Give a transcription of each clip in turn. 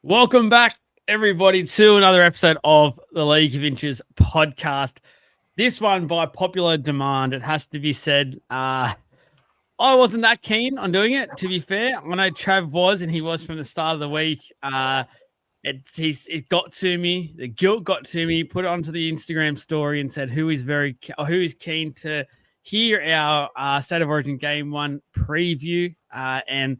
Welcome back, everybody, to another episode of the League of Inches podcast. This one, by popular demand, it has to be said. I wasn't that keen on doing it, to be fair. I know Trav was, and he was from the start of the week. It got to me. The guilt got to me. Put it onto the Instagram story and said who is keen to hear our State of Origin Game 1 preview. And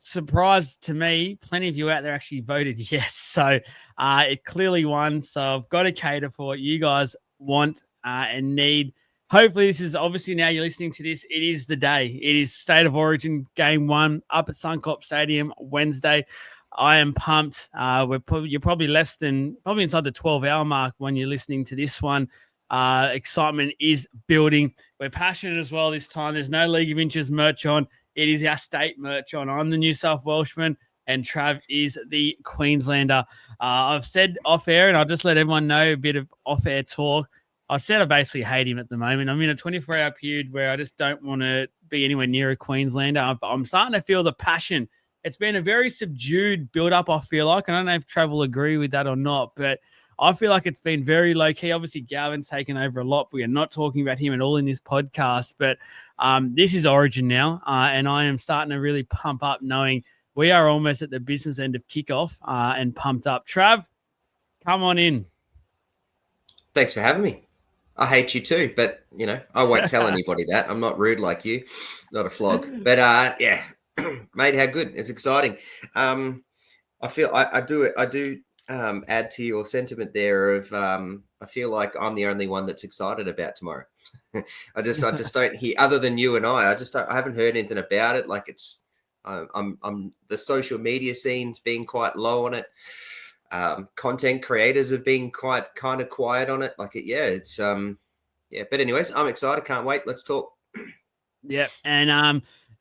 surprise to me, plenty of you out there actually voted yes. So it clearly won. So I've got to cater for what you guys want and need. Hopefully, this is obviously now you're listening to this. It is the day. It is State of Origin Game 1 up at Suncorp Stadium Wednesday. I am pumped. You're probably inside the 12-hour mark when you're listening to this one. Excitement is building. We're passionate as well this time. There's no League of Inches merch on. It is our state merch on. I'm the New South Welshman, and Trav is the Queenslander. I've said off air, and I'll just let everyone know a bit of off air talk. I've said I basically hate him at the moment. I'm in a 24-hour period where I just don't want to be anywhere near a Queenslander. I'm starting to feel the passion. It's been a very subdued build-up, I feel like. I don't know if Trav will agree with that or not, but I feel like it's been very low-key. Obviously, Galvin's taken over a lot. We are not talking about him at all in this podcast, but this is Origin now, and I am starting to really pump up knowing we are almost at the business end of kickoff and pumped up. Trav, come on in. Thanks for having me. I hate you too, but, I won't tell anybody that. I'm not rude like you, not a flog. But, yeah, mate, how good. It's exciting. I feel I do add to your sentiment there of I feel like I'm the only one that's excited about tomorrow. I just don't hear, other than you and I haven't heard anything about it. Like I'm the social media scene's being quite low on it. Content creators have been kind of quiet on it. But anyways, I'm excited. Can't wait. Let's talk. Yeah. And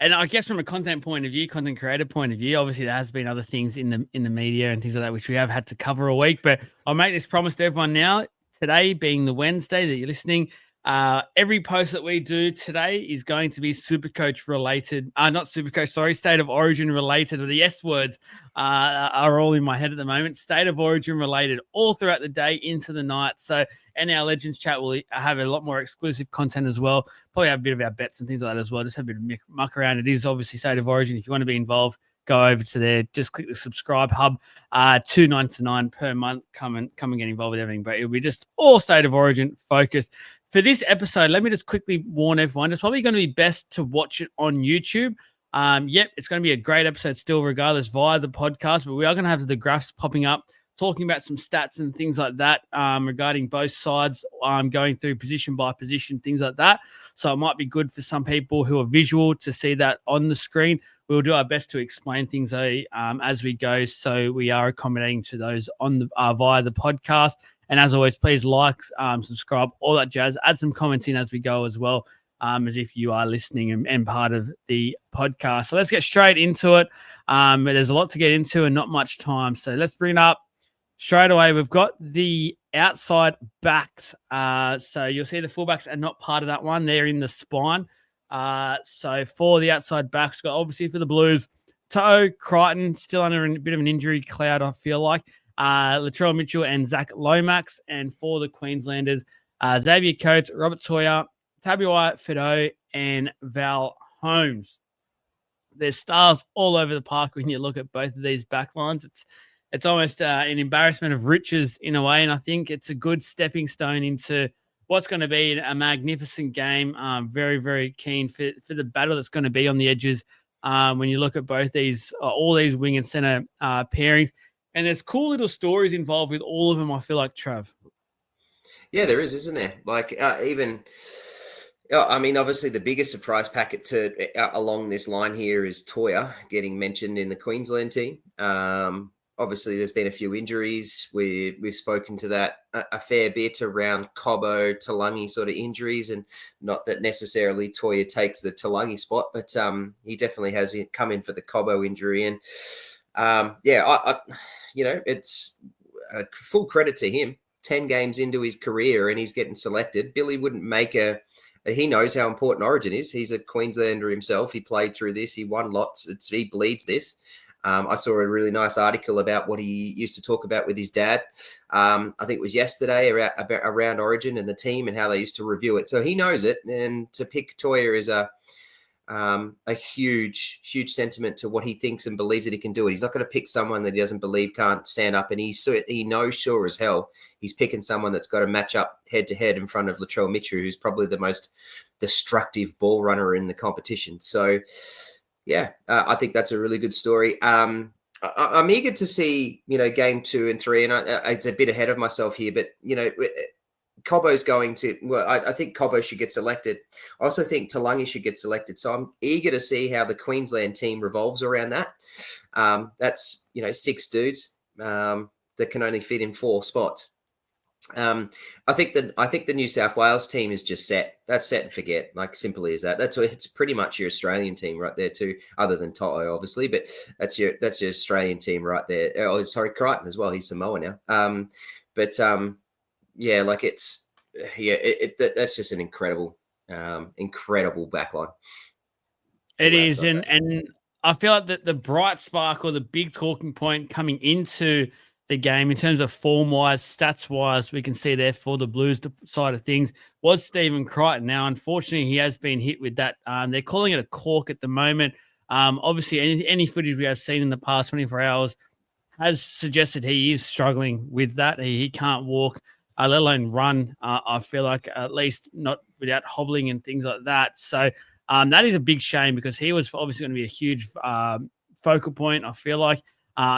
I guess from a content creator point of view, obviously there has been other things in the media and things like that, which we have had to cover a week, but I'll make this promise to everyone now, today being the Wednesday that you're listening. Every post that we do today is going to be Supercoach related. Not Supercoach, sorry, State of Origin related. Or the S words are all in my head at the moment. State of Origin related all throughout the day into the night. So, and our Legends chat will have a lot more exclusive content as well. Probably have a bit of our bets and things like that as well. Just have a bit of muck around. It is obviously State of Origin. If you want to be involved, go over to there. Just click the subscribe hub. $2.99 per month. Come and get involved with everything. But it'll be just all State of Origin focused. For this episode, let me just quickly warn everyone, it's probably going to be best to watch it on YouTube. It's going to be a great episode still, regardless, via the podcast, but we are going to have the graphs popping up, talking about some stats and things like that regarding both sides, going through position by position, things like that. So it might be good for some people who are visual to see that on the screen. We'll do our best to explain things as we go, so we are accommodating to those on via the podcast. And as always, please like, subscribe, all that jazz. Add some comments in as we go as well, as if you are listening and part of the podcast. So let's get straight into it. There's a lot to get into and not much time. So let's bring it up straight away. We've got the outside backs. So you'll see the fullbacks are not part of that one. They're in the spine. So for the outside backs, got obviously for the Blues, To'o, Crichton, still under a bit of an injury cloud, I feel like. Latrell Mitchell and Zach Lomax, and for the Queenslanders, Xavier Coates, Robert Toya, Tabuai Fido, and Val Holmes. There's stars all over the park when you look at both of these backlines. It's almost an embarrassment of riches in a way, and I think it's a good stepping stone into what's going to be a magnificent game. Very, very keen for the battle that's going to be on the edges when you look at both these, all these wing and center pairings. And there's cool little stories involved with all of them, I feel like, Trav. Yeah, there is, isn't there? Obviously the biggest surprise packet along this line here is Toya getting mentioned in the Queensland team. Obviously, there's been a few injuries. We've spoken to that a fair bit around Cobbo, Talangi sort of injuries, and not that necessarily Toya takes the Talangi spot, but he definitely has come in for the Cobbo injury. And it's full credit to him. 10 games into his career and he's getting selected. Billy wouldn't make he knows how important Origin is. He's a Queenslander himself. He played through this. He won lots. He bleeds this. I saw a really nice article about what he used to talk about with his dad. I think it was yesterday around Origin and the team and how they used to review it. So he knows it. And to pick Toya is a huge sentiment to what he thinks and believes that he can do it. He's not going to pick someone that he doesn't believe can't stand up. And he knows sure as hell he's picking someone that's got to match up head to head in front of Latrell Mitchell, who's probably the most destructive ball runner in the competition. So, yeah, I think that's a really good story. I'm eager to see, game 2 and 3, and it's a bit ahead of myself here, but, Cobbo's going to, well, I think Cobbo should get selected. I also think Talangi should get selected. So I'm eager to see how the Queensland team revolves around that. That's, 6 dudes that can only fit in 4 spots. I think the New South Wales team is just set. That's set and forget, like simply as that. It's pretty much your Australian team right there too, other than Toto obviously, but that's your Australian team right there. Oh, sorry, Crichton as well. He's Samoa now. Yeah, like that's just an incredible backline. It is, and I feel like that the bright spark or the big talking point coming into the game in terms of form-wise, stats-wise, we can see there for the Blues side of things was Stephen Crichton. Now, unfortunately, he has been hit with that. They're calling it a cork at the moment. Obviously, any footage we have seen in the past 24 hours has suggested he is struggling with that. He can't walk, let alone run. I feel like at least not without hobbling and things like that. So that is a big shame because he was obviously going to be a huge focal point. I feel like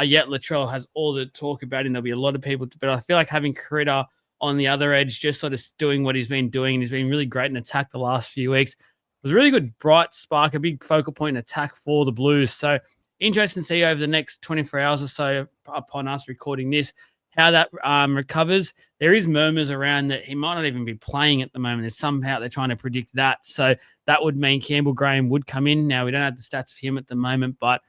yet Latrell has all the talk about him. There'll be a lot of people, but I feel like having Critter on the other edge, just sort of doing what he's been doing, and he's been really great in attack the last few weeks. It was a really good bright spark, a big focal point in attack for the Blues. So interesting to see over the next 24 hours or so upon us recording this, how that recovers. There is murmurs around that he might not even be playing at the moment. There's somehow they're trying to predict that. So that would mean Campbell Graham would come in. Now, we don't have the stats for him at the moment, but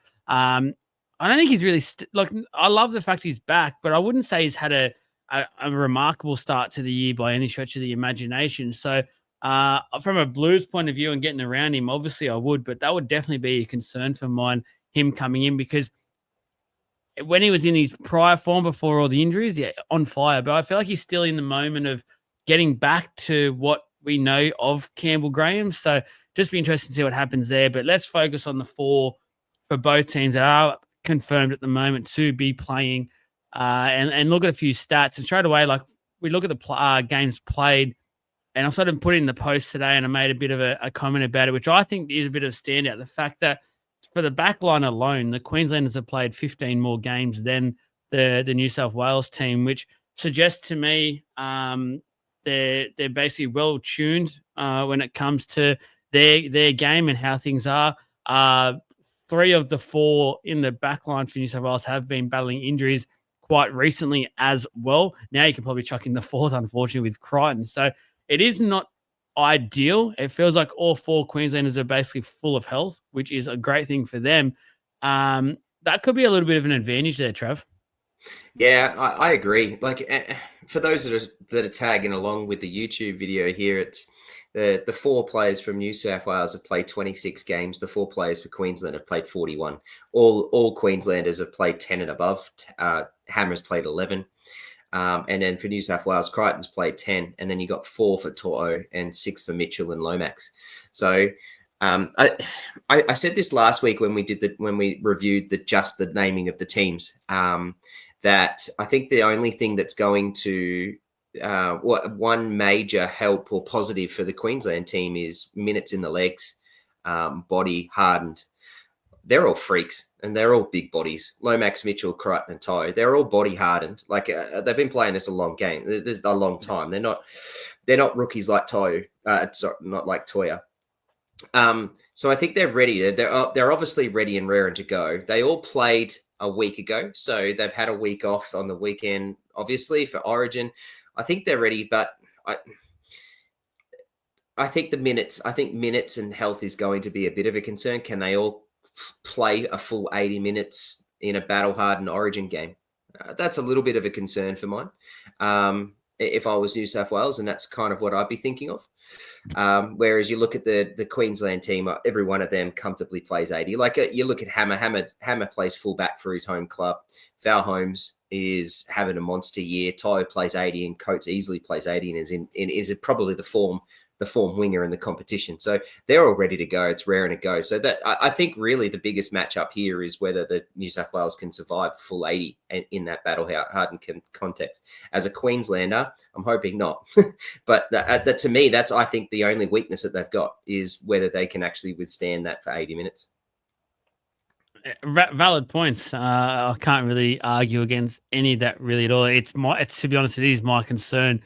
I don't think he's really look, I love the fact he's back, but I wouldn't say he's had a remarkable start to the year by any stretch of the imagination. So from a Blues point of view and getting around him, obviously I would, but that would definitely be a concern for mine, him coming in, because when he was in his prior form before all the injuries, yeah, on fire. But I feel like he's still in the moment of getting back to what we know of Campbell Graham. So just be interested to see what happens there. But let's focus on the 4 for both teams that are confirmed at the moment to be playing and look at a few stats. And straight away, like we look at the games played, and I sort of put it in the post today and I made a bit of a comment about it, which I think is a bit of a standout. The fact that for the back line alone, the Queenslanders have played 15 more games than the New South Wales team, which suggests to me they're basically well tuned when it comes to their game and how things are. 3 of the 4 in the back line for New South Wales have been battling injuries quite recently as well. Now you can probably chuck in the 4th, unfortunately, with Crichton. So it is not ideal. It feels like all 4 Queenslanders are basically full of health, which is a great thing for them. That could be a little bit of an advantage there, Trav. Yeah, I agree. Like for those that are tagging along with the YouTube video here, it's the 4 players from New South Wales have played 26 games. The 4 players for Queensland have played 41. All Queenslanders have played 10 and above. Hammer's played 11. And then for New South Wales, Crichton's played 10, and then you got 4 for Toto and 6 for Mitchell and Lomax. So I said this last week when we reviewed the naming of the teams, that I think the only thing that's going to one major help or positive for the Queensland team is minutes in the legs, body hardened. They're all freaks and they're all big bodies. Lomax, Mitchell, Crichton, and Ty, they're all body hardened. Like they've been playing this a long time. They're not rookies like Ty. Sorry, not like Toya. So I think they're ready. They're obviously ready and raring to go. They all played a week ago, so they've had a week off on the weekend, obviously for Origin. I think they're ready, but I think minutes and health is going to be a bit of a concern. Can they all play a full 80 minutes in a battle-hardened Origin game? That's a little bit of a concern for mine. if I was New South Wales, and that's kind of what I'd be thinking of. Whereas you look at the Queensland team, every one of them comfortably plays 80. Like you look at Hammer. Hammer plays fullback for his home club. Val Holmes is having a monster year. Tyler plays 80, and Coates easily plays 80, and is probably the form winger in the competition. So they're all ready to go. It's raring to go. So that I think really the biggest matchup here is whether the New South Wales can survive full 80 in that battle-hardened context. As a Queenslander, I'm hoping not. But to me, that's, I think, the only weakness that they've got is whether they can actually withstand that for 80 minutes. Valid points. I can't really argue against any of that really at all. It's to be honest, it is my concern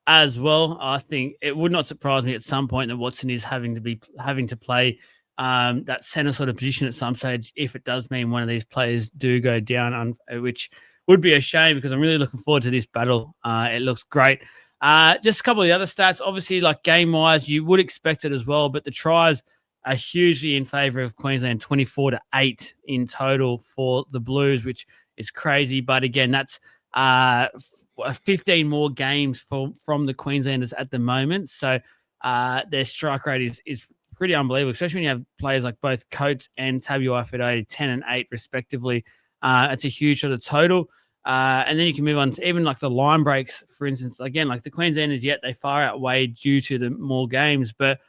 as well. I think it would not surprise me at some point that Watson is having to play that center sort of position at some stage if it does mean one of these players do go down, which would be a shame because I'm really looking forward to this battle. It looks great. Just a couple of the other stats, obviously, like game wise, you would expect it as well, but the tries are hugely in favour of Queensland, 24-8 in total for the Blues, which is crazy. But again, that's 15 more games from the Queenslanders at the moment. So their strike rate is pretty unbelievable, especially when you have players like both Coates and Tabuai-Fidow, 10 and 8 respectively. It's a huge sort of total. And then you can move on to even like the line breaks, for instance. Again, like the Queenslanders, yet they far outweigh due to the more games. But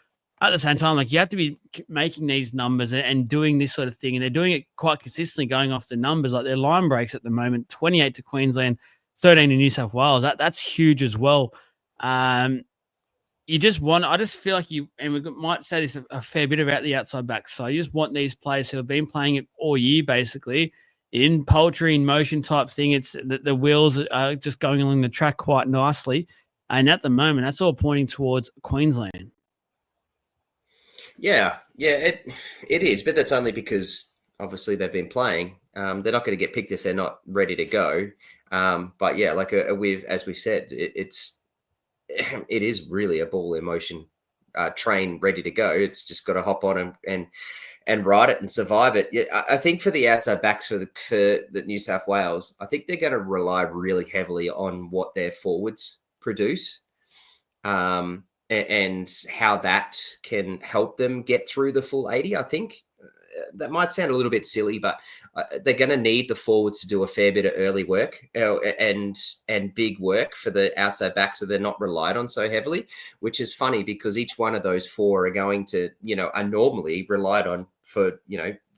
at the same time, like you have to be making these numbers and doing this sort of thing. And they're doing it quite consistently going off the numbers. Like their line breaks at the moment, 28 to Queensland, 13 to New South Wales. That's huge as well. I just feel like and we might say this a fair bit about the outside backs. So you just want these players who have been playing it all year, basically, in poultry, in motion type thing. It's the wheels are just going along the track quite nicely. And at the moment, that's all pointing towards Queensland. Yeah, it is, but that's only because obviously they've been playing. They're not going to get picked if they're not ready to go. But yeah, like as we've said, it is really a ball in motion train ready to go. It's just got to hop on and ride it and survive it. Yeah, I think for the outside backs for the New South Wales, I think they're going to rely really heavily on what their forwards produce. And how that can help them get through the full 80, I think. That might sound a little bit silly, but they're going to need the forwards to do a fair bit of early work and big work for the outside backs so they're not relied on so heavily, which is funny because each one of those four are going to, are normally relied on for,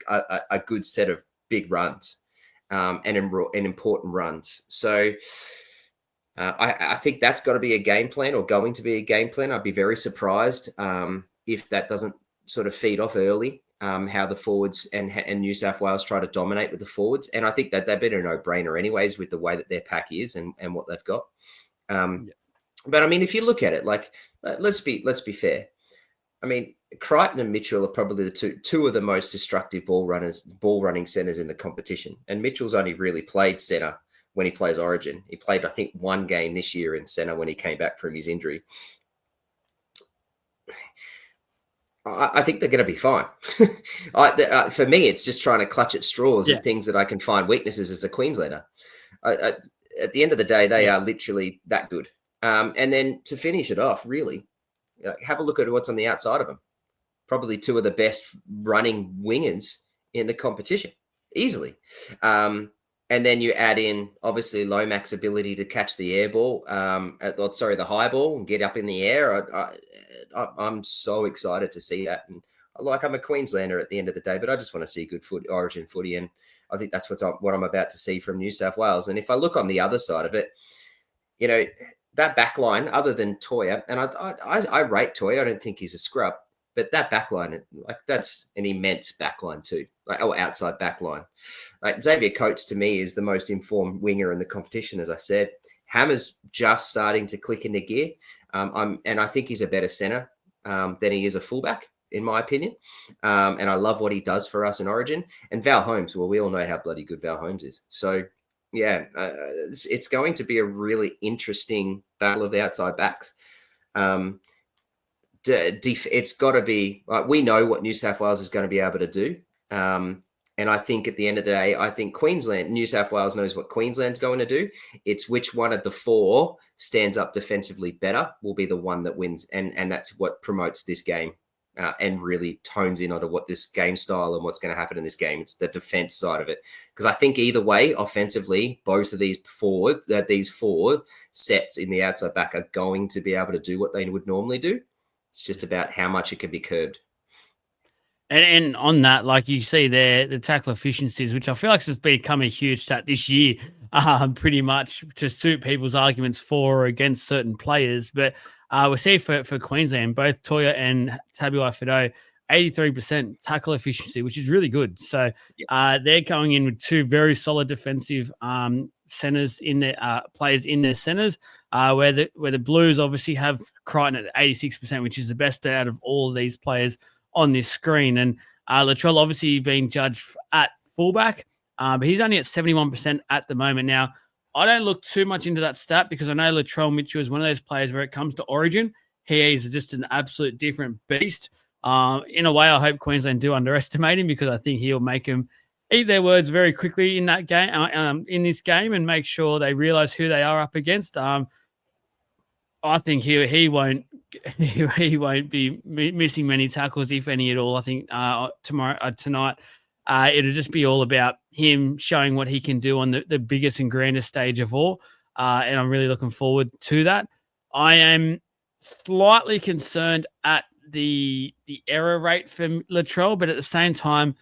a good set of big runs and important runs. So I think that's got to be a game plan or going to be a game plan. I'd be very surprised if that doesn't sort of feed off early, how the forwards and New South Wales try to dominate with the forwards. And I think that they've been a no-brainer anyways with the way that their pack is and what they've got. But I mean, if you look at it, like, let's be fair. I mean, Crichton and Mitchell are probably the two of the most destructive ball running centers in the competition. And Mitchell's only really played center when he plays Origin. He played, I think, one game this year in center when he came back from his injury. I think they're going to be fine. For me, it's just trying to clutch at straws and things that I can find weaknesses as a Queenslander. At the end of the day, they are literally that good. And then to finish it off, really, have a look at what's on the outside of them. Probably two of the best running wingers in the competition, easily. And then you add in, obviously, Lomax's ability to catch the air ball, the high ball and get up in the air. I'm so excited to see that. And I'm a Queenslander at the end of the day, but I just want to see good Origin footy. And I think that's what I'm about to see from New South Wales. And if I look on the other side of it, that back line, other than Toya, and I rate Toya, I don't think he's a scrub. But that backline, that's an immense backline too, outside backline. Xavier Coates to me is the most informed winger in the competition, as I said. Hammer's just starting to click into gear, and I think he's a better center than he is a fullback, in my opinion. And I love what he does for us in Origin. And Val Holmes, well, we all know how bloody good Val Holmes is. So, yeah, it's going to be a really interesting battle of the outside backs. It's got to be we know what New South Wales is going to be able to do, and And I think at the end of the day, I think New South Wales knows what Queensland's going to do. It's which one of the four stands up defensively better will be the one that wins. And that's what promotes this game and really tones in onto what this game style and what's going to happen in this game. It's the defense side of it. Because I think either way, offensively, both of these four sets in the outside back are going to be able to do what they would normally do. It's just about how much it can be curbed. And on that, like you see there, the tackle efficiencies, which I feel like has become a huge stat this year, pretty much to suit people's arguments for or against certain players. But we see for Queensland, both Toya and Tabuai-Fidow, 83% tackle efficiency, which is really good. So they're going in with two very solid defensive centers in their players in their centers, where the Blues obviously have Crichton at 86%, which is the best out of all of these players on this screen. And Latrell obviously being judged at fullback, but he's only at 71% at the moment. Now, I don't look too much into that stat because I know Latrell Mitchell is one of those players where it comes to Origin, he is just an absolute different beast. In a way, I hope Queensland do underestimate him because I think he'll make them eat their words very quickly in that game, in this game, and make sure they realize who they are up against. I think he won't be missing many tackles, if any at all. I think tonight it'll just be all about him showing what he can do on the biggest and grandest stage of all, and I'm really looking forward to that. I am slightly concerned at the error rate for Latrell, but at the same time,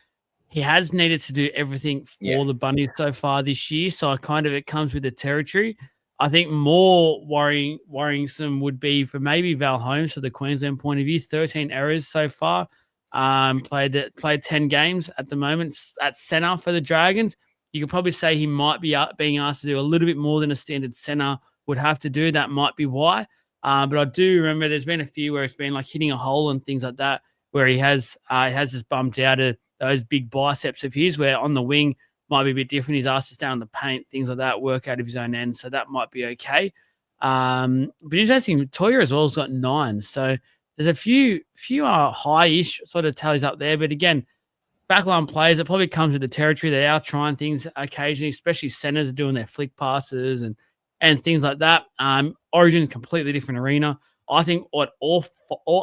he has needed to do everything for the Bunnies so far this year, so it comes with the territory. I think more worrisome would be for maybe Val Holmes for the Queensland point of view. 13 errors so far. Played 10 games at the moment at centre for the Dragons. You could probably say he might be being asked to do a little bit more than a standard centre would have to do. That might be why. But I do remember there's been a few where it's been like hitting a hole and things like that, where he has just bumped out of those big biceps of his, where on the wing might be a bit different. He's asked to stay on the paint, things like that, work out of his own end. So that might be okay. But interesting, Toya as well has got 9. So there's a few high-ish sort of tallies up there. But again, backline players, it probably comes with the territory. They are trying things occasionally, especially centers doing their flick passes and things like that. Origin is a completely different arena. I think what all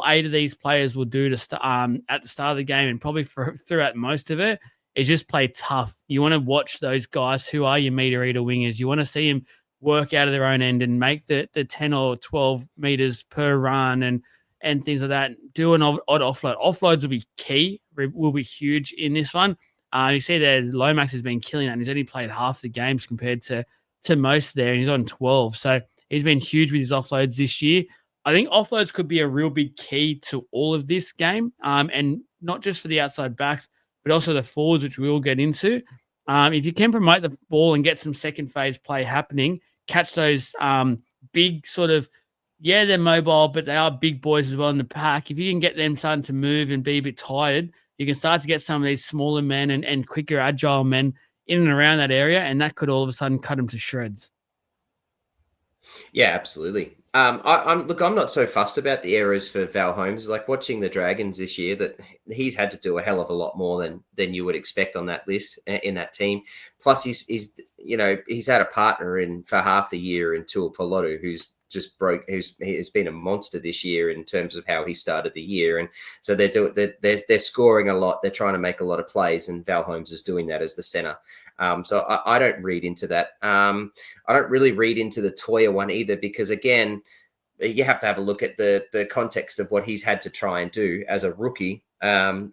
8 of these players will do at the start of the game and probably throughout most of it is just play tough. You want to watch those guys who are your meter eater wingers. You want to see them work out of their own end and make the 10 or 12 meters per run and things like that. Do an odd offload. Offloads will be key, will be huge in this one. You see there, Lomax has been killing that, and he's only played half the games compared to most there, and he's on 12. So he's been huge with his offloads this year. I think offloads could be a real big key to all of this game, and not just for the outside backs, but also the forwards, which we will get into. If you can promote the ball and get some second phase play happening, catch those big sort of, they're mobile, but they are big boys as well in the pack. If you can get them starting to move and be a bit tired, you can start to get some of these smaller men and quicker, agile men in and around that area, and that could all of a sudden cut them to shreds. Yeah, absolutely. I'm not so fussed about the errors for Val Holmes. Like watching the Dragons this year, that he's had to do a hell of a lot more than you would expect on that list in that team. Plus, he's had a partner for half the year in Tua Polotu, who's been a monster this year in terms of how he started the year, and so they're scoring a lot. They're trying to make a lot of plays, and Val Holmes is doing that as the center. So I don't read into that. I don't really read into the Toya one either, because again, you have to have a look at the context of what he's had to try and do as a rookie,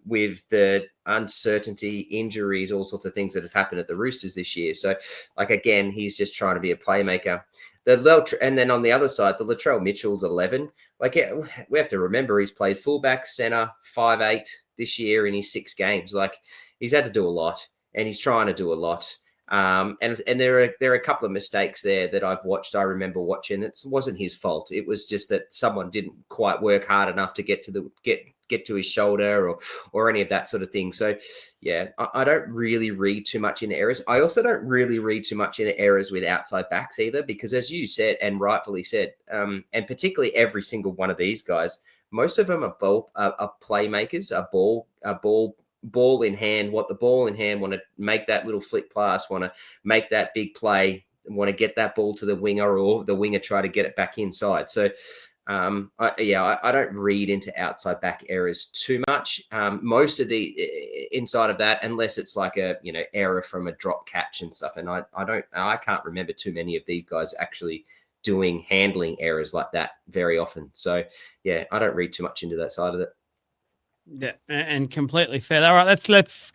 with the uncertainty, injuries, all sorts of things that have happened at the Roosters this year. So, like, again, he's just trying to be a playmaker. And then on the other side, the Latrell Mitchell's 11. We have to remember he's played fullback, center, 5'8" this year in his 6 games. Like, he's had to do a lot, and he's trying to do a lot. And there are a couple of mistakes there that I've watched. I remember watching. It wasn't his fault. It was just that someone didn't quite work hard enough to get to his shoulder or any of that sort of thing. So, yeah, I don't really read too much into errors. I also don't really read too much into errors with outside backs either, because as you said, and rightfully said, and particularly every single one of these guys, most of them are playmakers, are ball ball in hand, want to make that little flick pass, want to make that big play, want to get that ball to the winger, or the winger try to get it back inside. So I don't read into outside back errors too much. Most of the inside of that, unless it's like a error from a drop catch and stuff. And I can't remember too many of these guys actually doing handling errors like that very often. So yeah, I don't read too much into that side of it. Yeah, and completely fair. All right, let's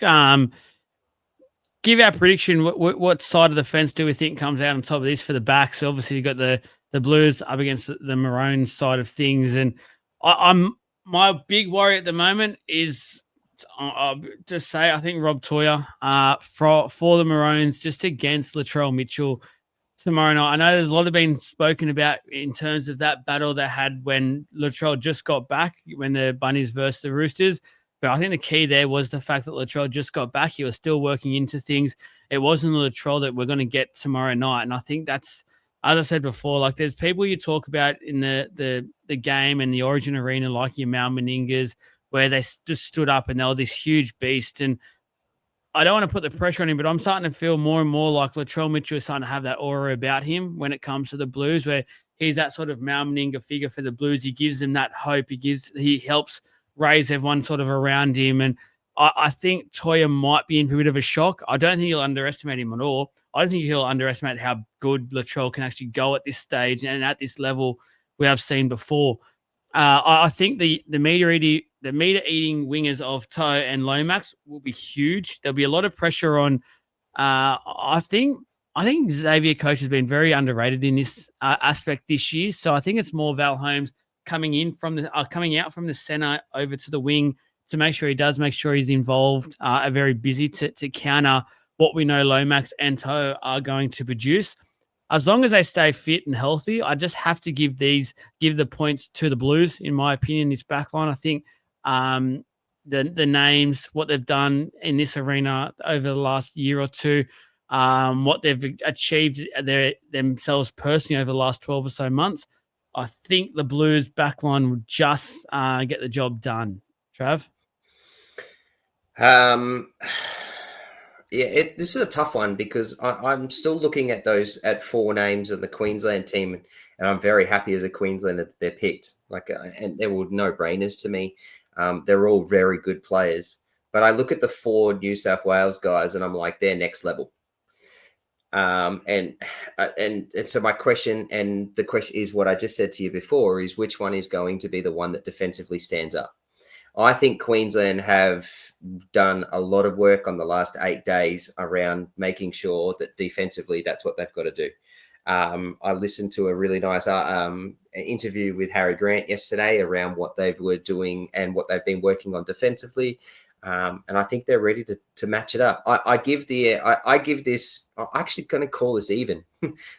give our prediction. What side of the fence do we think comes out on top of this for the backs? So obviously, you've got the Blues up against the Maroons side of things, and I'm my big worry at the moment is I'll just say I think Rob Toyer for the Maroons just against Latrell Mitchell tomorrow night. I know there's a lot of been spoken about in terms of that battle they had when Latrell just got back when the Bunnies versus the Roosters. But I think the key there was the fact that Latrell just got back. He was still working into things. It wasn't the Latrell that we're going to get tomorrow night. And I think that's, as I said before, like there's people you talk about in the game and the Origin Arena, like your Mal Meningas, where they just stood up and they were this huge beast. And I don't want to put the pressure on him, but I'm starting to feel more and more like Latrell Mitchell is starting to have that aura about him when it comes to the Blues, where he's that sort of Mal Meninga figure for the Blues. He gives them that hope. He helps raise everyone sort of around him. And I think Toyer might be in for a bit of a shock. I don't think he'll underestimate him at all. I don't think he'll underestimate how good Latrell can actually go at this stage and at this level we have seen before. I think the meter eating wingers of Toe and Lomax will be huge. There'll be a lot of pressure on. I think Xavier Coach has been very underrated in this aspect this year. So I think it's more Val Holmes coming out from the center over to the wing to make sure he's involved. Are very busy to counter what we know Lomax and Toe are going to produce. As long as they stay fit and healthy, I just have to give the points to the Blues, in my opinion, this backline. I think the names, what they've done in this arena over the last year or two, what they've achieved themselves personally over the last 12 or so months, I think the Blues backline will just get the job done. Trav? Yeah, this is a tough one because I'm still looking at at four names of the Queensland team, and I'm very happy as a Queenslander that they're picked. And they were no-brainers to me. They're all very good players, but I look at the four New South Wales guys, and I'm like, they're next level. And so my question, and the question is what I just said to you before, is which one is going to be the one that defensively stands up? I think Queensland have done a lot of work on the last 8 days around making sure that defensively that's what they've got to do. I listened to a really nice interview with Harry Grant yesterday around what they were doing and what they've been working on defensively. And I think they're ready to match it up. I'm actually going to call this even.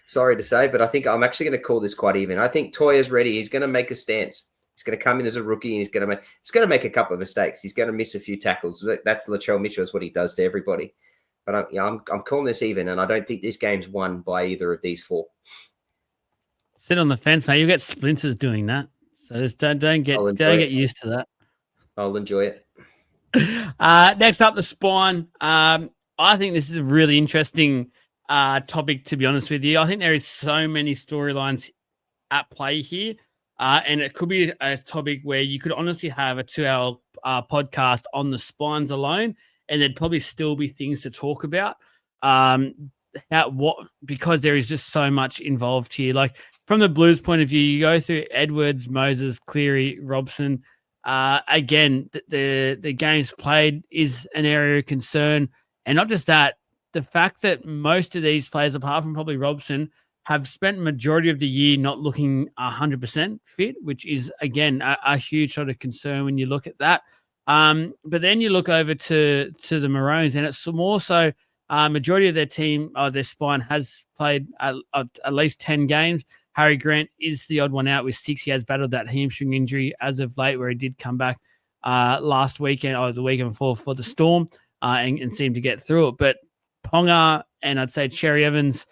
Sorry to say, but I think I'm actually going to call this quite even. I think Toyer's ready. He's going to make a stance. He's going to come in as a rookie, and he's going to make a couple of mistakes. He's going to miss a few tackles. That's Latrell Mitchell, is what he does to everybody. But I'm calling this even, and I don't think this game's won by either of these four. Sit on the fence, mate. You get splinters doing that, so just don't get used to that. I'll enjoy it. Next up, the spine. I think this is a really interesting topic, to be honest with you. I think there is so many storylines at play here. And it could be a topic where you could honestly have a 2-hour podcast on the spines alone, and there'd probably still be things to talk about. Because there is just so much involved here. Like from the Blues point of view, you go through Edwards, Moses, Cleary, Robson. Again, the games played is an area of concern, and not just that. The fact that most of these players, apart from probably Robson, have spent majority of the year not looking 100% fit, which is, again, a huge sort of concern when you look at that. But then you look over to the Maroons, and it's more so majority of their team, their spine has played at least 10 games. Harry Grant is the odd one out with 6. He has battled that hamstring injury as of late, where he did come back last weekend or the weekend before for the Storm and seemed to get through it. But Ponga and I'd say Cherry Evans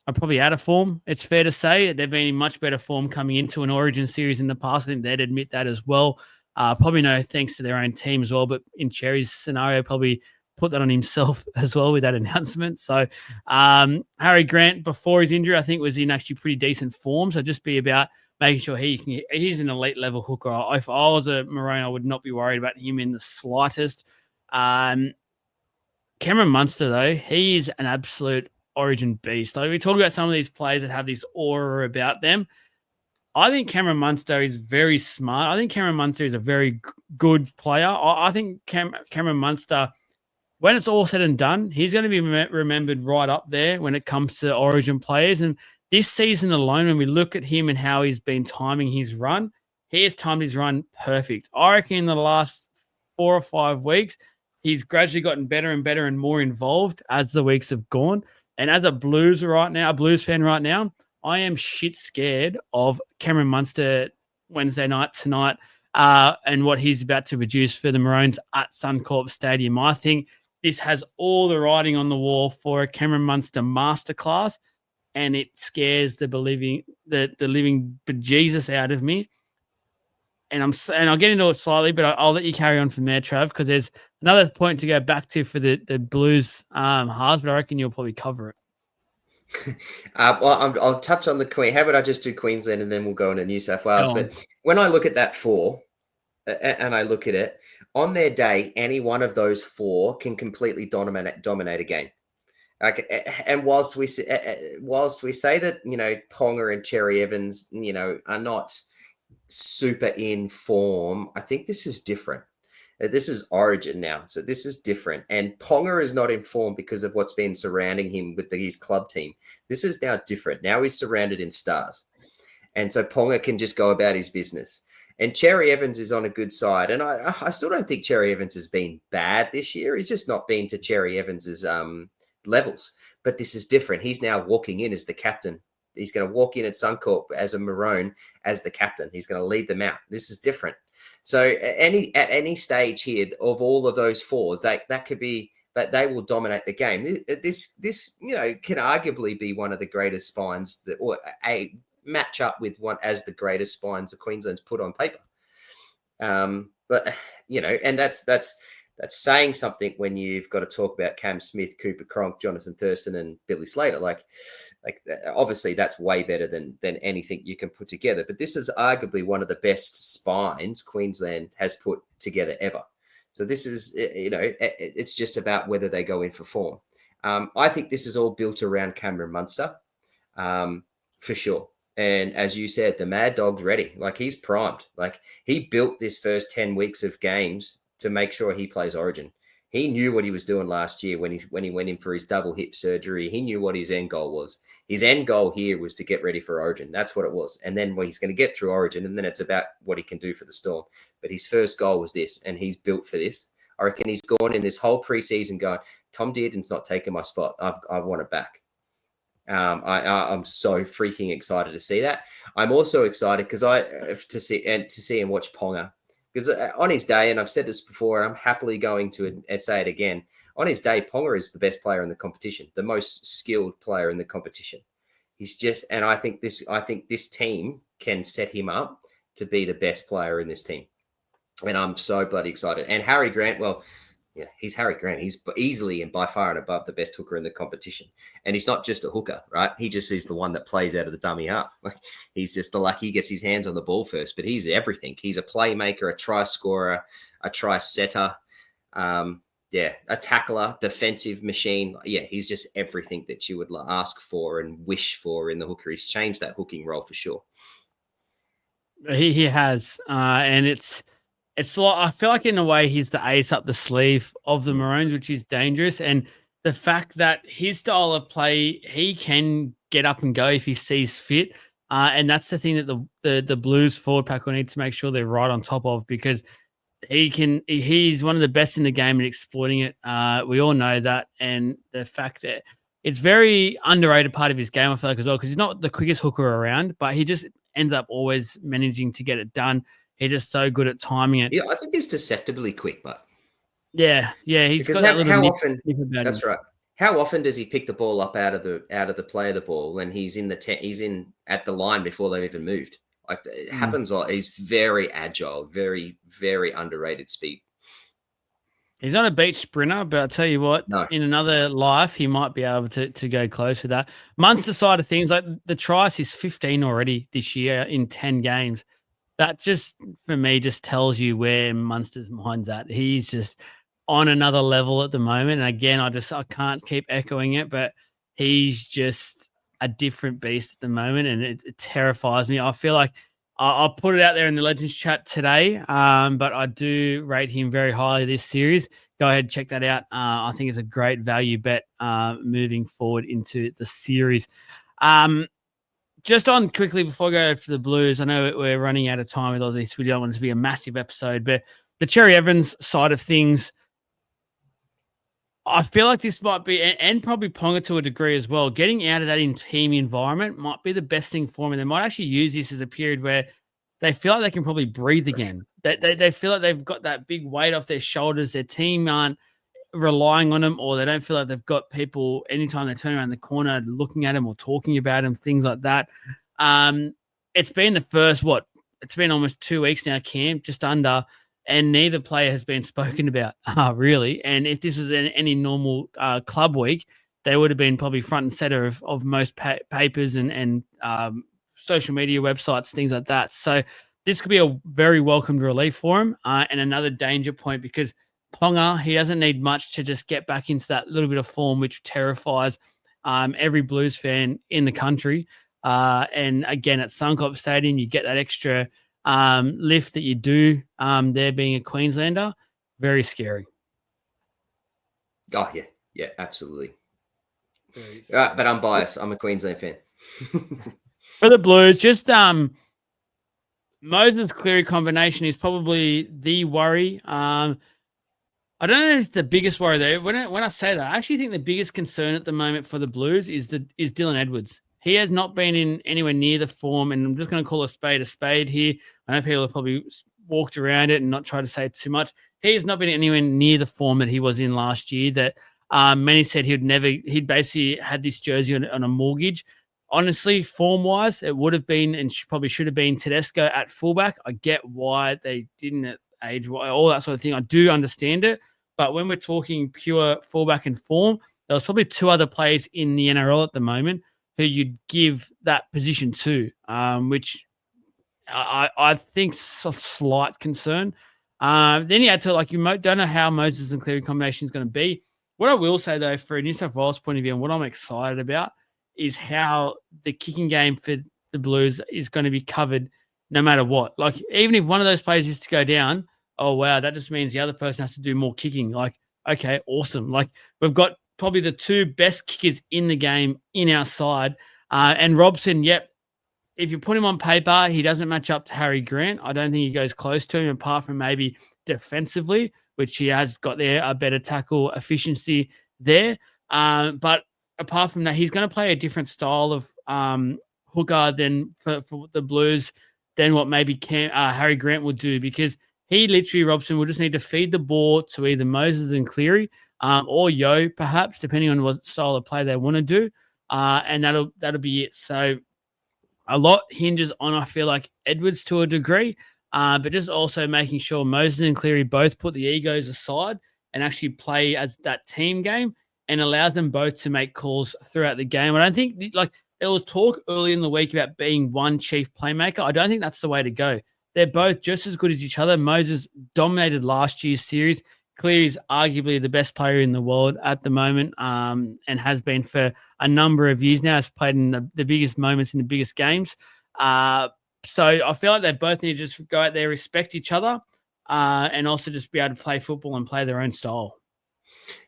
are probably out of form. It's fair to say they've been in much better form coming into an Origin series in the past. I think they'd admit that as well. Probably no thanks to their own team as well, but in Cherry's scenario, probably put that on himself as well with that announcement. So Harry Grant, before his injury, I think was in actually pretty decent form. So just be about making sure he's an elite level hooker. If I was a Maroon, I would not be worried about him in the slightest. Cameron Munster, though, he is an absolute Origin beast. Like we talk about some of these players that have this aura about them. I think Cameron Munster is very smart. I think Cameron Munster is a very good player. I think Cameron Munster, when it's all said and done, he's going to be remembered right up there when it comes to Origin players. And this season alone, when we look at him and how he's been timing his run, he has timed his run perfect. I reckon in the last 4 or 5 weeks, he's gradually gotten better and better and more involved as the weeks have gone. And as a Blues fan right now, I am shit scared of Cameron Munster Wednesday night tonight and what he's about to produce for the Maroons at Suncorp Stadium. I think this has all the writing on the wall for a Cameron Munster masterclass, and it scares the living bejesus out of me. And I'll get into it slightly, but I'll let you carry on from there, Trav, because there's another point to go back to for the Blues halves, but I reckon you'll probably cover it. Well, I'll touch on the Queen. How about I just do Queensland and then we'll go into New South Wales? But when I look at that 4 and I look at it, on their day, any one of those 4 can completely dominate a game. And whilst we say that, Ponga and Cherry Evans, are not super in form, I think this is different. This is Origin now, so this is different. And Ponga is not in form because of what's been surrounding him with his club team. This is now different. Now he's surrounded in stars. And so Ponga can just go about his business. And Cherry Evans is on a good side. And I still don't think Cherry Evans has been bad this year. He's just not been to Cherry Evans's levels. But this is different. He's now walking in as the captain. He's going to walk in at Suncorp as a Maroon as the captain. He's going to lead them out. This is different. So at any stage here of all of those 4s, that could be that they will dominate the game. This can arguably be one of the greatest spines or a match up with one as the greatest spines that Queensland's put on paper. But and that's saying something when you've got to talk about Cam Smith, Cooper Cronk, Jonathan Thurston, and Billy Slater. Like obviously that's way better than anything you can put together. But this is arguably one of the best spines Queensland has put together ever. So this is, it's just about whether they go in for form. I think this is all built around Cameron Munster, for sure. And as you said, the Mad Dog's ready. Like he's primed. Like he built this first 10 weeks of games to make sure he plays Origin. He knew what he was doing last year when he went in for his double hip surgery. He knew what his end goal was. His end goal here was to get ready for Origin. That's what it was. And then he's going to get through Origin, and then it's about what he can do for the Storm. But his first goal was this, and he's built for this. I reckon he's gone in this whole preseason going, Tom Dearden's not taking my spot. I want it back. I'm so freaking excited to see that. I'm also excited because to see and watch Ponga. Because on his day, and I've said this before, I'm happily going to say it again. On his day, Ponga is the best player in the competition, the most skilled player in the competition. And I think this team can set him up to be the best player in this team. And I'm so bloody excited. And Harry Grant, well, yeah, he's Harry Grant. He's easily and by far and above the best hooker in the competition. And he's not just a hooker, right? He just is the one that plays out of the dummy half. He's just the lucky he gets his hands on the ball first, but he's everything. He's a playmaker, a try scorer, a try setter, a tackler, defensive machine. Yeah, he's just everything that you would ask for and wish for in the hooker. He's changed that hooking role for sure. He has, and it's like, I feel like in a way he's the ace up the sleeve of the Maroons, which is dangerous. And the fact that his style of play, he can get up and go if he sees fit. And that's the thing that the Blues forward pack will need to make sure they're right on top of, because he's one of the best in the game at exploiting it. We all know that. And the fact that it's very underrated part of his game, I feel like, as well, because he's not the quickest hooker around, but he just ends up always managing to get it done. He's just so good at timing it. Yeah, I think he's deceptively quick, but he's because got how often? That's right. How often does he pick the ball up out of the play of the ball when he's in at the line before they've even moved? Like it happens a lot. He's very agile, very, very underrated speed. He's not a beach sprinter, but I'll tell you what, No. in another life, he might be able to go close to that. Munster side of things, like the tries, he's 15 already this year in 10 games. That just, for me, just tells you where Munster's mind's at. He's just on another level at the moment. And again, I can't keep echoing it, but he's just a different beast at the moment, and it terrifies me. I feel like I'll put it out there in the Legends chat today, but I do rate him very highly this series. Go ahead, check that out. I think it's a great value bet moving forward into the series. Just on quickly before I go for the Blues, I know we're running out of time with all this. We don't want it to be a massive episode, but the Cherry Evans side of things, I feel like this might be, and probably Ponga to a degree as well, getting out of that team environment might be the best thing for them. They might actually use this as a period where they feel like they can probably breathe again. They feel like they've got that big weight off their shoulders. Their team aren't relying on them, or they don't feel like they've got people anytime they turn around the corner looking at them or talking about them, things like that. It's been the first, it's been almost 2 weeks now, camp, just under, and neither player has been spoken about, really. And if this was any normal club week, they would have been probably front and center of most papers and social media websites, things like that. So this could be a very welcomed relief for him, and another danger point, because Ponga, he doesn't need much to just get back into that little bit of form, which terrifies every Blues fan in the country. And again, at Suncorp Stadium, you get that extra lift that you do there being a Queenslander. Very scary. Oh, yeah. Yeah, absolutely. But I'm biased. I'm a Queensland fan. For the Blues, just Moses Cleary combination is probably the worry. I don't know if it's the biggest worry though. When I say that, I actually think the biggest concern at the moment for the Blues is Dylan Edwards. He has not been in anywhere near the form, and I'm just going to call a spade here. I know people have probably walked around it and not tried to say too much. He has not been anywhere near the form that he was in last year. That many said he'd basically had this jersey on a mortgage. Honestly, form-wise, it would have been, and probably should have been, Tedesco at fullback. I get why they didn't at age, all that sort of thing. I do understand it. But when we're talking pure fullback and form, there's probably 2 other players in the NRL at the moment who you'd give that position to, which I think's a slight concern. Then you add to, like, you don't know how Moses and Cleary combination is going to be. What I will say, though, for a New South Wales point of view, and what I'm excited about, is how the kicking game for the Blues is going to be covered no matter what. Like, even if one of those players is to go down, oh, wow, that just means the other person has to do more kicking. Like, okay, awesome. Like, we've got probably the 2 best kickers in the game in our side. And Robson, yep, if you put him on paper, he doesn't match up to Harry Grant. I don't think he goes close to him, apart from maybe defensively, which he has got there, a better tackle efficiency there. But apart from that, he's going to play a different style of hooker than for the Blues than what maybe Harry Grant would do, because he literally, Robson, will just need to feed the ball to either Moses and Cleary or Yo, perhaps, depending on what style of play they want to do. And that'll be it. So a lot hinges on, I feel like, Edwards to a degree, but just also making sure Moses and Cleary both put the egos aside and actually play as that team game, and allows them both to make calls throughout the game. I don't think, like, there was talk early in the week about being one chief playmaker. I don't think that's the way to go. They're both just as good as each other. Moses dominated last year's series. Cleary's arguably the best player in the world at the moment, and has been for a number of years now. Has played in the biggest moments in the biggest games. So I feel like they both need to just go out there, respect each other, and also just be able to play football and play their own style.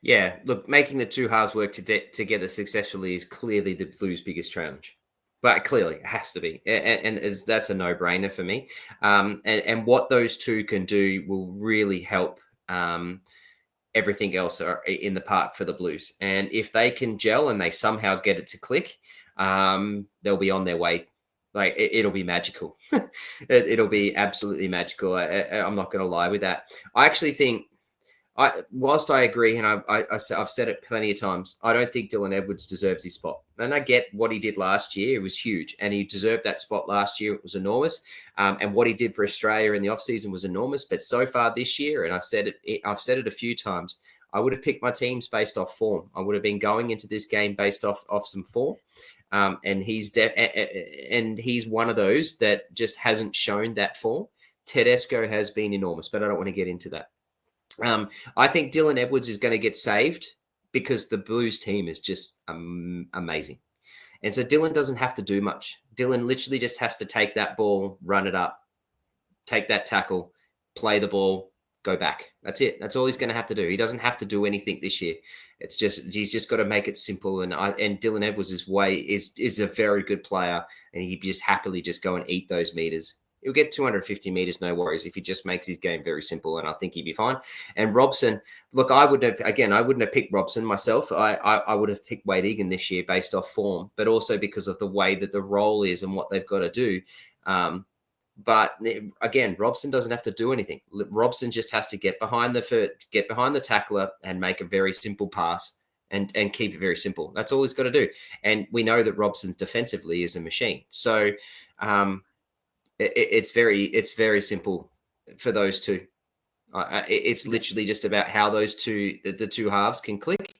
Yeah, look, making the 2 halves work together successfully is clearly the Blues' biggest challenge. But clearly, it has to be. And that's a no-brainer for me. And what those 2 can do will really help everything else in the park for the Blues. And if they can gel and they somehow get it to click, they'll be on their way. Like, it'll be magical. It'll be absolutely magical. I'm not going to lie with that. I actually think whilst I agree, and I've said it plenty of times, I don't think Dylan Edwards deserves his spot. And I get what he did last year; it was huge, and he deserved that spot last year. It was enormous, and what he did for Australia in the offseason was enormous. But so far this year, and I've said it a few times, I would have picked my teams based off form. I would have been going into this game based off some form, and he's one of those that just hasn't shown that form. Tedesco has been enormous, but I don't want to get into that. I think Dylan Edwards is going to get saved because the Blues team is just amazing. And so Dylan doesn't have to do much. Dylan literally just has to take that ball, run it up, take that tackle, play the ball, go back. That's it. That's all he's going to have to do. He doesn't have to do anything this year. He's just got to make it simple. And Dylan Edwards is a very good player, and he just happily just go and eat those meters. He'll get 250 meters, no worries, if he just makes his game very simple, and I think he'd be fine. And Robson, look, I wouldn't have picked Robson myself. I would have picked Wade Egan this year based off form, but also because of the way that the role is and what they've got to do. But again, Robson doesn't have to do anything. Robson just has to get behind the tackler and make a very simple pass and keep it very simple. That's all he's got to do. And we know that Robson defensively is a machine. So, it's very simple for those two. It's literally just about how the two halves can click.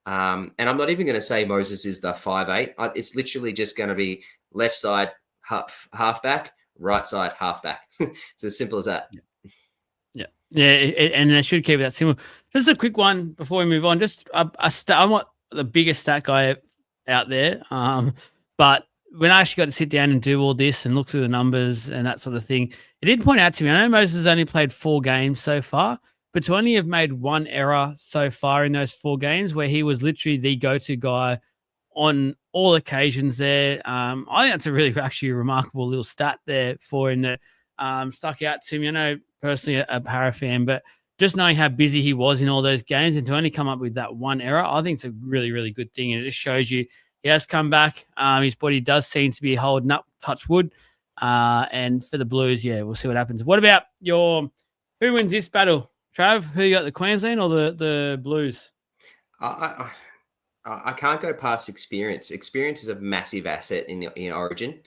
And I'm not even going to say Moses is the 5'8". It's literally just going to be left side halfback, right side halfback. It's as simple as that. Yeah, and they should keep it that simple. Just a quick one before we move on. Just I want the biggest stat guy out there, but when I actually got to sit down and do all this and look through the numbers and that sort of thing, it did point out to me, I know Moses has only played 4 games so far, but to only have made 1 error so far in those 4 games where he was literally the go-to guy on all occasions there. I think that's a really actually remarkable little stat there for him that stuck out to me. I know personally a Para fan, but just knowing how busy he was in all those games and to only come up with that 1 error, I think it's a really, really good thing. And it just shows you he has come back. His body does seem to be holding up, touch wood. And for the Blues, yeah, we'll see what happens. What about who wins this battle? Trav, who you got, the Queensland or the Blues? I can't go past experience. Experience is a massive asset in Origin.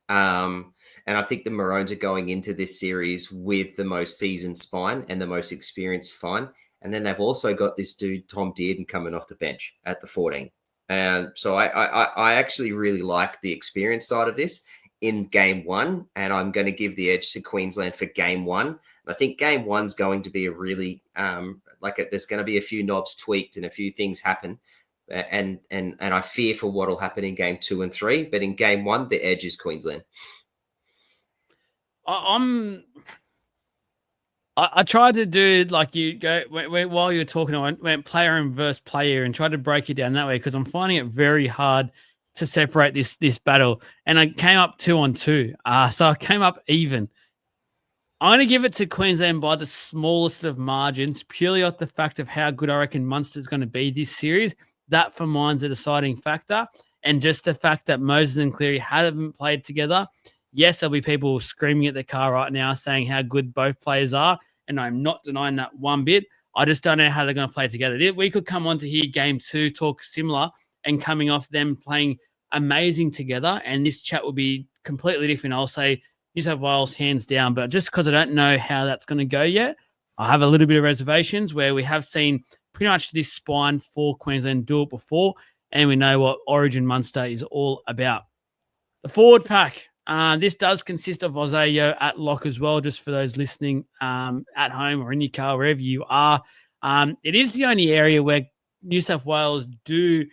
And I think the Maroons are going into this series with the most seasoned spine and the most experienced spine. And then they've also got this dude, Tom Dearden, coming off the bench at the 14. And so I actually really like the experience side of this in game 1, and I'm going to give the edge to Queensland for game 1. And I think game 1's going to be a really there's going to be a few knobs tweaked and a few things happen, and I fear for what will happen in game 2 and 3. But in game 1, the edge is Queensland. I tried to do like you go while you were talking. I went player and versus player and tried to break it down that way because I'm finding it very hard to separate this battle. And I came up 2-on-2, so I came up even. I'm going to give it to Queensland by the smallest of margins, purely off the fact of how good I reckon Munster's going to be this series. That for mine's a deciding factor, and just the fact that Moses and Cleary haven't played together. Yes, there'll be people screaming at the car right now saying how good both players are, and I'm not denying that one bit. I just don't know how they're going to play together. We could come on to hear game 2 talk similar and coming off them playing amazing together, and this chat will be completely different. I'll say New South Wales hands down, but just because I don't know how that's going to go yet, I have a little bit of reservations where we have seen pretty much this spine for Queensland do it before, and we know what Origin Munster is all about. The forward pack. This does consist of Isaiah Yeo at lock as well, just for those listening at home or in your car, wherever you are. It is the only area where New South Wales do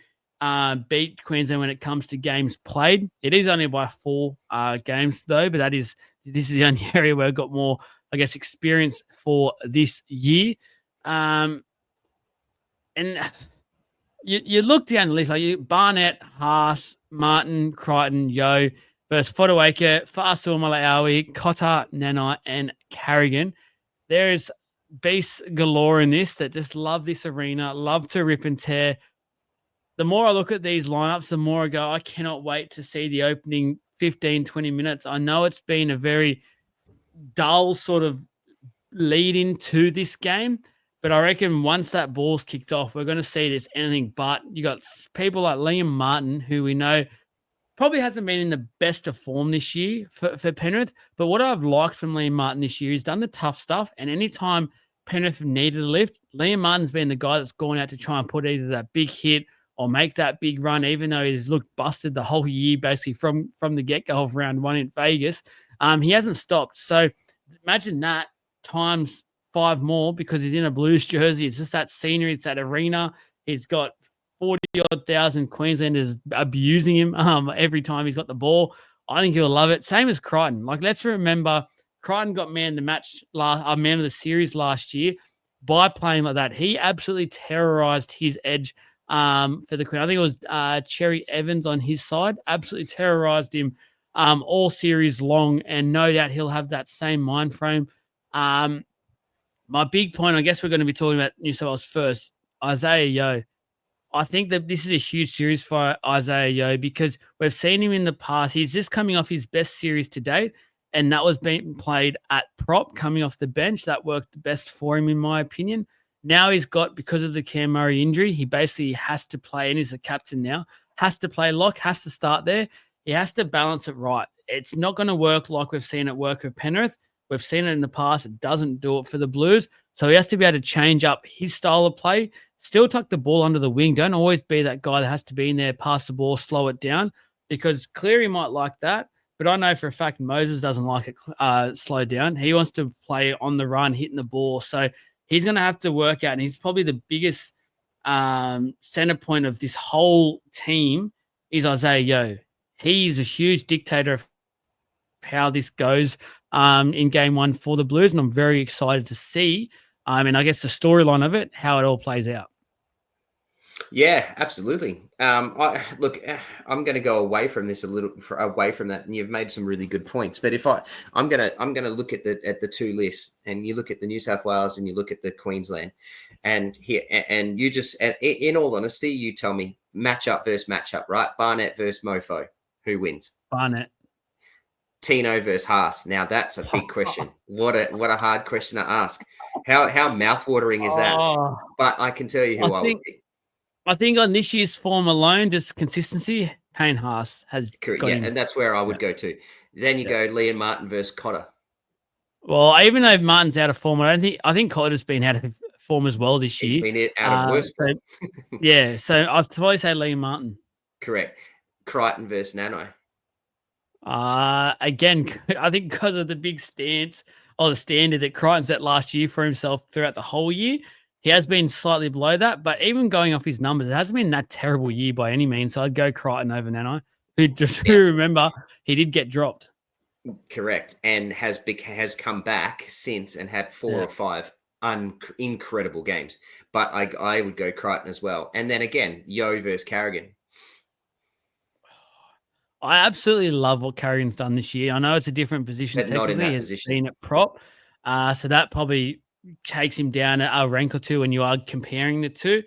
beat Queensland when it comes to games played. It is only by 4 games, though, but this is the only area where I've got more, I guess, experience for this year. And you look down the list, like Barnett, Haas, Martin, Crichton, Yeo, versus Fodawaker, Fastu Malawi, Cotter, Nanai, and Carrigan. There is beasts galore in this that just love this arena, love to rip and tear. The more I look at these lineups, the more I go, I cannot wait to see the opening 15, 20 minutes. I know it's been a very dull sort of lead into this game, But I reckon once that ball's kicked off, we're going to see this anything but. You got people like Liam Martin, who we know probably hasn't been in the best of form this year for Penrith. But what I've liked from Liam Martin this year, he's done the tough stuff. And anytime Penrith have needed a lift, Liam Martin's been the guy that's gone out to try and put either that big hit or make that big run, even though he's looked busted the whole year, basically from the get-go of round one in Vegas. He hasn't stopped. So imagine that times 5 more because he's in a Blues jersey. It's just that scenery. It's that arena. He's got 40-odd thousand Queenslanders abusing him every time he's got the ball. I think he'll love it. Same as Crichton. Like, let's remember, Crichton got man of the series last year by playing like that. He absolutely terrorized his edge for the Queen. I think it was Cherry Evans on his side. Absolutely terrorized him all series long, and no doubt he'll have that same mind frame. My big point, I guess we're going to be talking about New South Wales first, Isaiah Yeo. I think that this is a huge series for Isaiah Yeo because we've seen him in the past. He's just coming off his best series to date, and that was being played at prop, coming off the bench. That worked best for him, in my opinion. Now he's got, because of the Cam Murray injury, he basically has to play, and he's the captain now, has to play lock, has to start there. He has to balance it right. It's not going to work like we've seen it work with Penrith. We've seen it in the past. It doesn't do it for the Blues. So he has to be able to change up his style of play, still tuck the ball under the wing. Don't always be that guy that has to be in there, pass the ball, slow it down, because Cleary might like that. But I know for a fact Moses doesn't like it slowed down. He wants to play on the run, hitting the ball. So he's going to have to work out. And he's probably the biggest center point of this whole team is Isaiah Yeo. He's a huge dictator of how this goes in game one for the Blues, and I'm very excited to see, and I guess the storyline of it, how it all plays out. Yeah, absolutely. I'm going to go away from this away from that, and you've made some really good points. But if I'm going to look at the two lists, and you look at the New South Wales and you look at the Queensland, and here, and you just, in all honesty, you tell me matchup versus matchup, right? Barnett versus Mofo, who wins? Barnett. Tino versus Haas. Now that's a big question. What a hard question to ask. How mouthwatering is that? But I can tell you who I would pick. I think on this year's form alone, just consistency, Payne Haas has correct. Yeah, and that's where I would go to. Then you go Liam Martin versus Cotter. Well, even though Martin's out of form, I think Cotter's been out of form as well this year. He's been out of worse form. Yeah, so I'd probably say Liam Martin. Correct. Crichton versus Nano. Again, I think because of the big stance or the standard that Crichton set last year for himself throughout the whole year, he has been slightly below that. But even going off his numbers, it hasn't been that terrible year by any means. So I'd go Crichton over Nano, who remember he did get dropped. Correct, and has come back since and had 4 or 5 incredible games. But I would go Crichton as well, and then again Yeo versus Carrigan. I absolutely love what Carrigan's done this year. I know it's a different position. But not in that position. He's been at prop. So that probably takes him down a rank or two when you are comparing the two.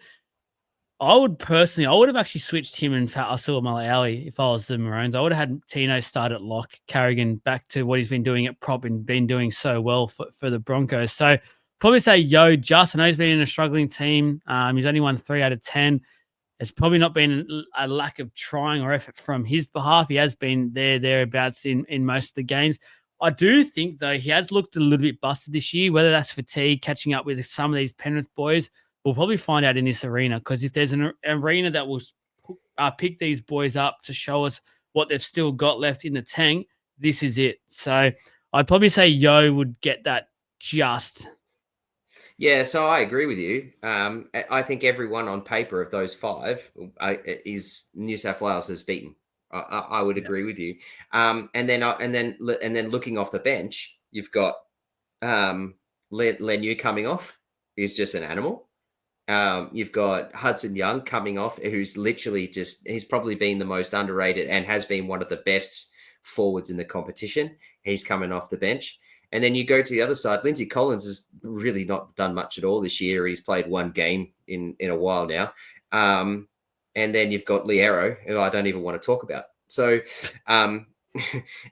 I would have actually switched him and Fa'asu'a Malawi if I was the Maroons. I would have had Tino start at lock, Carrigan back to what he's been doing at prop and been doing so well for the Broncos. So probably say Yeo just. I know he's been in a struggling team. He's only won 3 out of 10. It's probably not been a lack of trying or effort from his behalf. He has been thereabouts in most of the games. I do think, though, he has looked a little bit busted this year, whether that's fatigue, catching up with some of these Penrith boys. We'll probably find out in this arena, because if there's an arena that will pick these boys up to show us what they've still got left in the tank, this is it. So I'd probably say Yeo would get that just. Yeah, so I agree with you. I think everyone on paper of those 5 is New South Wales has beaten. I would agree with you. And then looking off the bench, you've got Leniu coming off. He's just an animal. You've got Hudson Young coming off, who's literally he's probably been the most underrated and has been one of the best forwards in the competition. He's coming off the bench. And then you go to the other side. Lindsay Collins has really not done much at all this year. He's played 1 game in a while now. And then you've got Liero, who I don't even want to talk about. So, and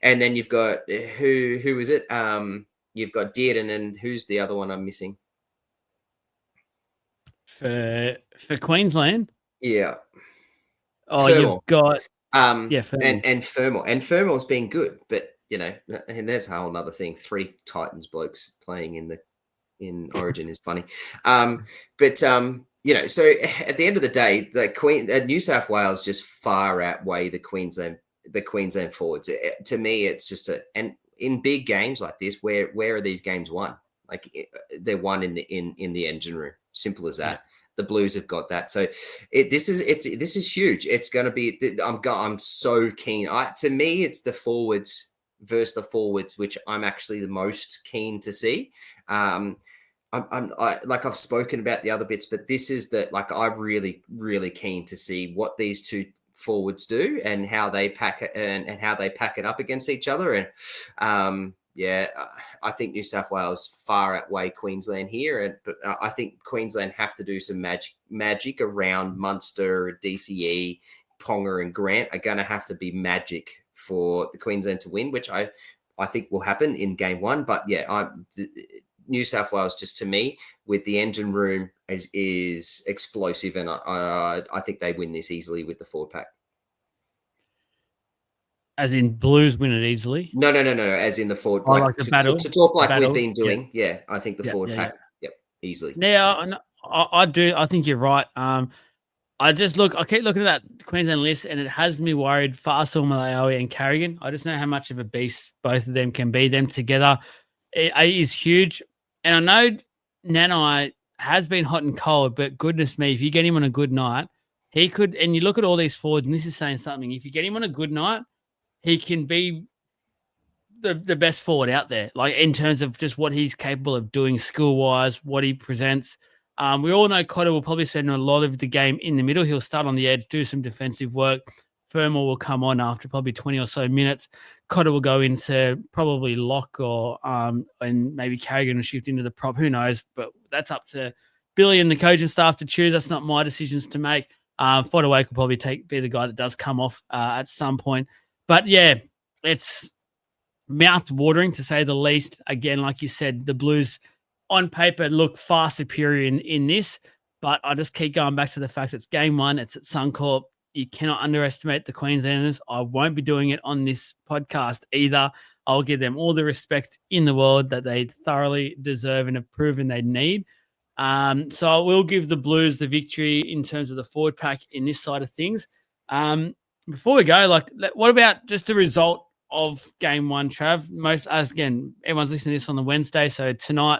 then you've got, who is it? You've got Dearden, and who's the other one I'm missing? For Queensland. Yeah. Oh, Fermor. you've got and Fermor. Fermor's been good, but and there's a whole other thing. 3 Titans blokes playing in Origin is funny. So at the end of the day, the New South Wales just far outweigh the Queensland forwards. To me, it's just and in big games like this, where are these games won? Like they're won in the engine room. Simple as that. Yes. The Blues have got that. So this is huge. It's going to be. I'm so keen. To me, it's the forwards versus the forwards, which I'm actually the most keen to see. I've spoken about the other bits, but this is I'm really, really keen to see what these two forwards do and how they pack it and how they pack it up against each other. And I think New South Wales far outweigh Queensland here, but I think Queensland have to do some magic around Munster, DCE, Ponga, and Grant are going to have to be magic for the Queensland to win, which I think will happen in game 1. But New South Wales, just to me, with the engine room is explosive, and I think they win this easily with the forward pack. As in Blues win it easily? No. As in the forward, the battle. To talk like battle. we've been doing. Yeah, I think the forward pack. Yep, easily. Yeah, I do. I think you're right. I keep looking at that Queensland list, and it has me worried for Arsenal, Malawi, and Carrigan. I just know how much of a beast both of them can be. Them together is huge. And I know Nanai has been hot and cold, but goodness me, if you get him on a good night, he could. And you look at all these forwards, and this is saying something. If you get him on a good night, he can be the best forward out there, like in terms of just what he's capable of doing skill-wise, what he presents. We all know Cotter will probably spend a lot of the game in the middle. He'll start on the edge, do some defensive work. Fermor will come on after probably 20 or so minutes. Cotter will go into probably lock or and maybe Carrigan will shift into the prop. Who knows? But that's up to Billy and the coaching staff to choose. That's not my decisions to make. Fodderwake will probably be the guy that does come off at some point. But yeah, it's mouth-watering to say the least. Again, like you said, the Blues on paper look far superior in this, but I just keep going back to the fact it's game 1. It's at Suncorp. You cannot underestimate the Queenslanders. I won't be doing it on this podcast either. I'll give them all the respect in the world that they thoroughly deserve and have proven they need. So I will give the Blues the victory in terms of the forward pack in this side of things. Before we go, what about just the result of game 1, Trav? Again, everyone's listening to this on the Wednesday, so tonight,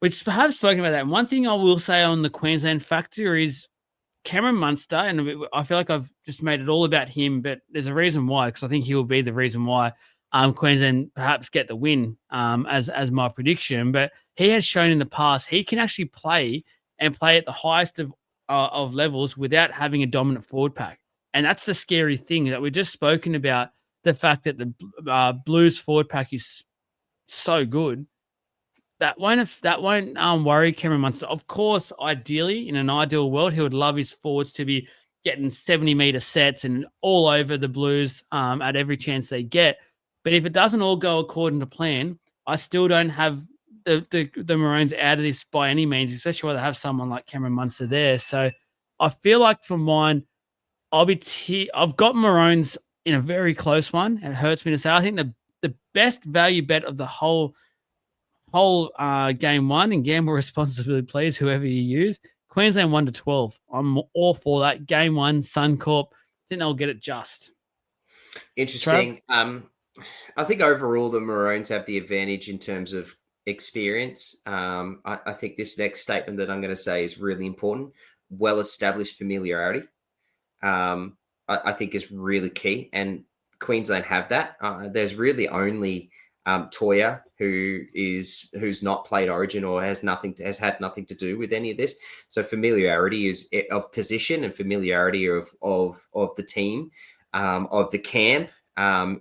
which perhaps spoken about that. And one thing I will say on the Queensland factor is Cameron Munster, and I feel like I've just made it all about him, but there's a reason why, because I think he will be the reason why Queensland perhaps get the win as my prediction. But he has shown in the past he can actually play at the highest of levels without having a dominant forward pack. And that's the scary thing that we've just spoken about, the fact that the Blues forward pack is so good. That won't worry Cameron Munster. Of course, ideally, in an ideal world, he would love his forwards to be getting 70-meter sets and all over the Blues at every chance they get. But if it doesn't all go according to plan, I still don't have the Maroons out of this by any means, especially when they have someone like Cameron Munster there. So I feel like for mine, I've got Maroons in a very close one. It hurts me to say. I think the best value bet of the whole game 1, and gamble responsibly, please, whoever you use. Queensland 1-12. I'm all for that. Game 1, Suncorp. I think they'll get it just. Interesting. I think overall the Maroons have the advantage in terms of experience. I think this next statement that I'm going to say is really important. Well-established familiarity, I think is really key, and Queensland have that. There's really only Toya who's not played Origin or has had nothing to do with any of this. So familiarity is of position and familiarity of the team, of the camp,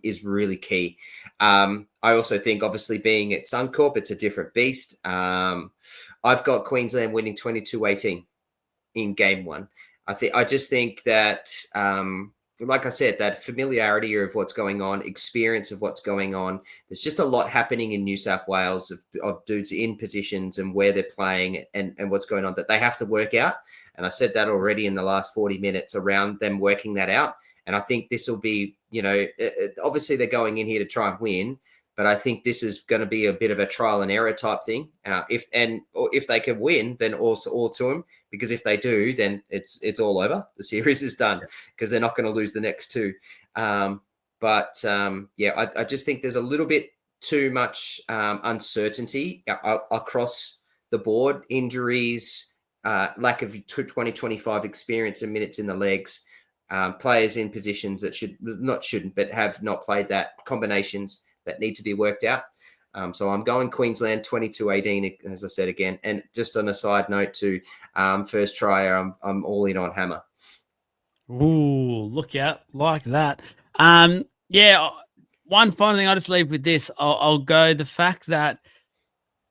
is really key. I also think, obviously, being at Suncorp, it's a different beast. I've got Queensland winning 22-18 in game 1. I just think that like I said, that familiarity of what's going on, experience of what's going on. There's just a lot happening in New South Wales of dudes in positions and where they're playing and what's going on that they have to work out. And I said that already in the last 40 minutes around them working that out. And I think this will be, obviously they're going in here to try and win, but I think this is going to be a bit of a trial and error type thing. If they can win, then also all to them. Because if they do, then it's all over. The series is done because they're not going to lose the next two. I just think there's a little bit too much uncertainty across the board. Injuries, lack of 2025 experience and minutes in the legs, players in positions that shouldn't, but have not played that, combinations that need to be worked out. So I'm going Queensland 22-18, as I said again. And just on a side note to first try, I'm all in on Hammer. Ooh, look out like that. One final thing I'll just leave with this. I'll go the fact that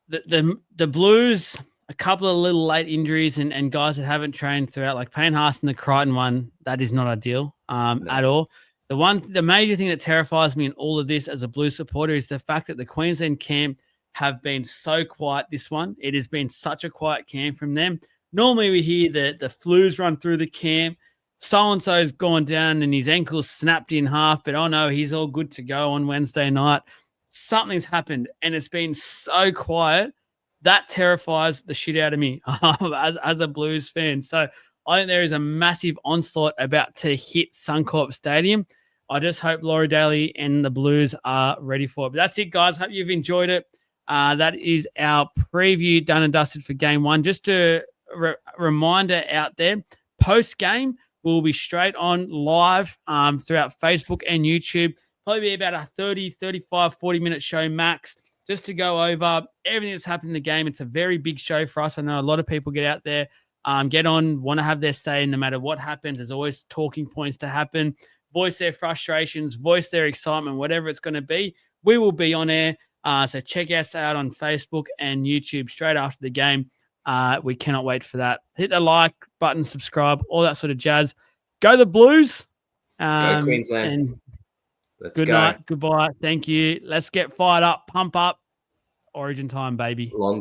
the Blues, a couple of little late injuries and guys that haven't trained throughout, like Payne Haas and the Crichton one, that is not ideal at all. The major thing that terrifies me in all of this as a Blues supporter is the fact that the Queensland camp have been so quiet this one. It has been such a quiet camp from them. Normally we hear the flus run through the camp. So-and-so's gone down and his ankle's snapped in half, but oh no, he's all good to go on Wednesday night. Something's happened and it's been so quiet. That terrifies the shit out of me as a Blues fan. So I think there is a massive onslaught about to hit Suncorp Stadium. I just hope Laurie Daly and the Blues are ready for it. But that's it, guys. Hope you've enjoyed it. That is our preview done and dusted for Game 1. Just a reminder out there, post-game, we'll be straight on live throughout Facebook and YouTube. Probably be about a 30, 35, 40-minute show max just to go over everything that's happened in the game. It's a very big show for us. I know a lot of people get out there, get on, want to have their say no matter what happens. There's always talking points to happen. Voice their frustrations, voice their excitement, whatever it's going to be. We will be on air. So check us out on Facebook and YouTube straight after the game. We cannot wait for that. Hit the like button, subscribe, all that sort of jazz. Go the Blues. Go Queensland. And Let's good go. night. Goodbye. Thank you. Let's get fired up. Pump up. Origin time, baby. Long